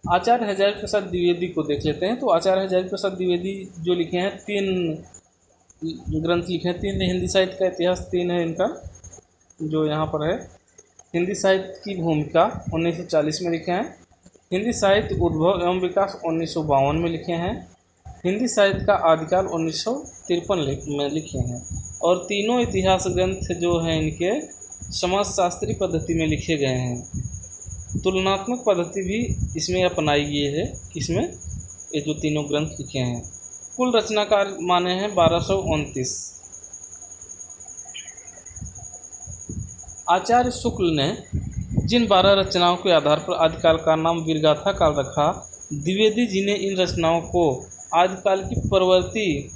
आचार्य हजारी प्रसाद द्विवेदी को देख लेते हैं। तो आचार्य हजारी प्रसाद द्विवेदी जो लिखे हैं, 3 ग्रंथ लिखे हैं, 3 हिंदी साहित्य का इतिहास 3 है इनका जो यहाँ पर है। हिंदी साहित्य की भूमिका 1940 में लिखे हैं। हिंदी साहित्य उद्भव एवं विकास 1952 में लिखे हैं। हिंदी साहित्य का आदिकाल 1953 में लिखे हैं। और तीनों इतिहास ग्रंथ जो हैं इनके समाजशास्त्री पद्धति में लिखे गए हैं। तुलनात्मक पद्धति भी इसमें अपनाई गई है। किसमें? ये जो तीनों ग्रंथ लिखे हैं। कुल रचनाकार माने हैं 1229। आचार्य शुक्ल ने जिन 12 रचनाओं के आधार पर आदिकाल का नाम वीरगाथा काल रखा, द्विवेदी जी ने इन रचनाओं को आदिकाल की परवर्ती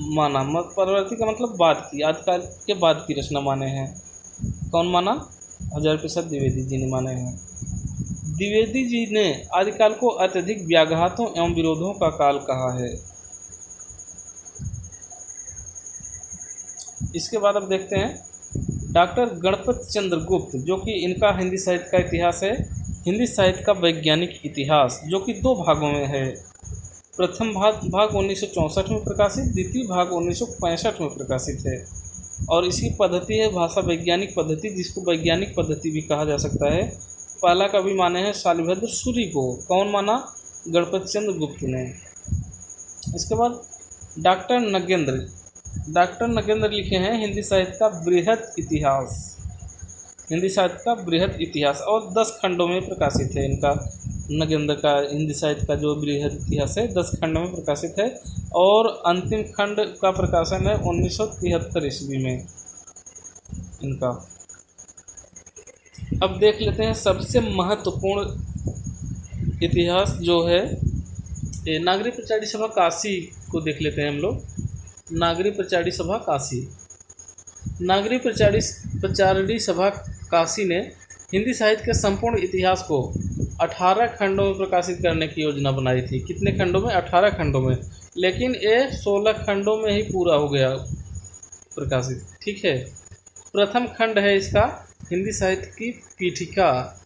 माना। परवर्ती का मतलब बाद की, आदिकाल के बाद की रचना माने हैं। कौन माना? हजारी प्रसाद द्विवेदी जी ने माने हैं। द्विवेदी जी ने आदिकाल को अत्यधिक व्याघातों एवं विरोधों का काल कहा है। इसके बाद अब देखते हैं डॉक्टर गणपत चंद्र गुप्त, जो कि इनका हिंदी साहित्य का इतिहास है, हिंदी साहित्य का वैज्ञानिक इतिहास, जो कि 2 भागों में है। प्रथम भाग 1964 में प्रकाशित, द्वितीय भाग 1965 में प्रकाशित है। और इसकी पद्धति है भाषा वैज्ञानिक पद्धति, जिसको वैज्ञानिक पद्धति भी कहा जा सकता है। पहला कवि माने हैं शालिभद्र सूरी को। कौन माना? गणपत चंद्र गुप्त ने। इसके बाद डॉक्टर नगेंद्र लिखे हैं हिंदी साहित्य का बृहद इतिहास। हिंदी साहित्य का बृहद इतिहास और 10 खंडों में प्रकाशित है। इनका नगेंद्र का हिंदी साहित्य का जो बृहद इतिहास है 10 खंडों में प्रकाशित है। और अंतिम खंड का प्रकाशन है 1973 ईस्वी में इनका। अब देख लेते हैं सबसे महत्वपूर्ण इतिहास जो है नागरी प्रचारी सभा काशी को देख लेते हैं हम लोग। नागरी प्रचारी सभा काशी। नागरी प्रचारी सभा काशी ने हिंदी साहित्य के संपूर्ण इतिहास को 18 खंडों में प्रकाशित करने की योजना बनाई थी। कितने खंडों में? 18 खंडों में। लेकिन ये 16 खंडों में ही पूरा हो गया प्रकाशित। ठीक है। प्रथम खंड है इसका हिंदी साहित्य की पीठिका,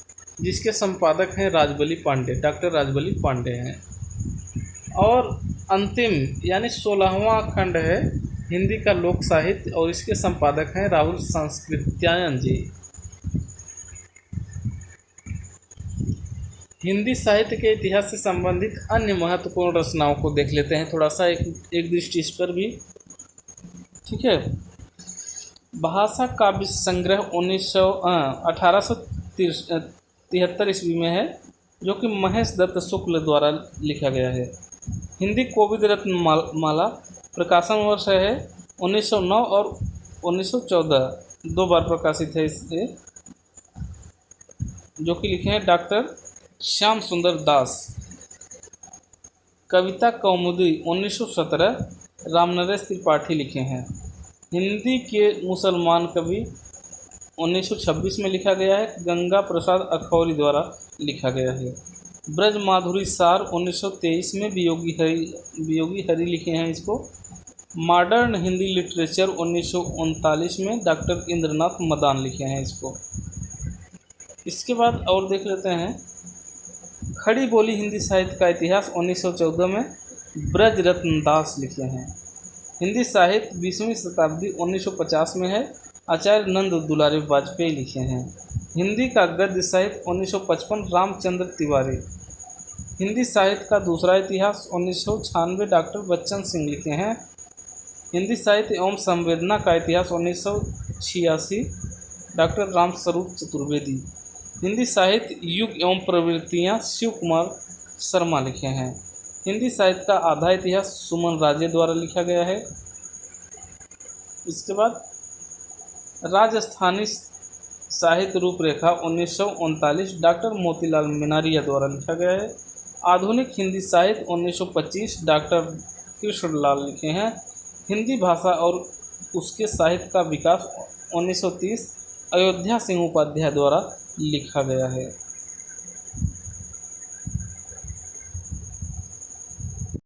जिसके संपादक हैं राजबली पांडे, डॉक्टर राजबली पांडे हैं। और अंतिम यानी 16वां खंड है हिंदी का लोक साहित्य, और इसके संपादक हैं राहुल संस्कृत्यायन जी। हिंदी साहित्य के इतिहास से संबंधित अन्य महत्वपूर्ण रचनाओं को देख लेते हैं थोड़ा सा एक दृष्टि इस पर भी। ठीक है। भाषा काव्य संग्रह 1873 ईस्वी में है, जो कि महेश दत्त शुक्ल द्वारा लिखा गया है। हिंदी कोविद रत्न माला प्रकाशन वर्ष है 1909 और 1914, 2 बार प्रकाशित है इससे, जो कि लिखे हैं डॉक्टर श्याम सुंदर दास। कविता कौमुदी 1917 रामनरेश त्रिपाठी लिखे हैं। हिंदी के मुसलमान कवि 1926 में लिखा गया है, गंगा प्रसाद अखौरी द्वारा लिखा गया है। ब्रज माधुरी सार 1923 में वियोगी हरि लिखे हैं इसको। मॉडर्न हिंदी लिटरेचर 1939 में डॉक्टर इंद्रनाथ मदान लिखे हैं इसको। इसके बाद और देख लेते हैं खड़ी बोली हिंदी साहित्य का इतिहास 1914 में ब्रज रत्न दास लिखे हैं। हिंदी साहित्य 20वीं शताब्दी 1950 में है, आचार्य नंद दुलारी वाजपेयी लिखे हैं। हिंदी का गद्य साहित्य 1955 रामचंद्र तिवारी। हिंदी साहित्य का दूसरा इतिहास 1996 डॉक्टर बच्चन सिंह लिखे हैं। हिंदी साहित्य एवं संवेदना का इतिहास 1986 डॉक्टर रामस्वरूप चतुर्वेदी। हिंदी साहित्य युग एवं प्रवृत्तियाँ शिव कुमार शर्मा लिखे हैं। हिंदी साहित्य का आधा इतिहास सुमन राजे द्वारा लिखा गया है। इसके बाद राजस्थानी साहित्य रूपरेखा 1939 डॉक्टर मोतीलाल मिनारिया द्वारा लिखा गया है। आधुनिक हिंदी साहित्य 1925 डॉक्टर कृष्णलाल लिखे हैं। हिंदी भाषा और उसके साहित्य का विकास 1930 अयोध्या सिंह उपाध्याय द्वारा लिखा गया है।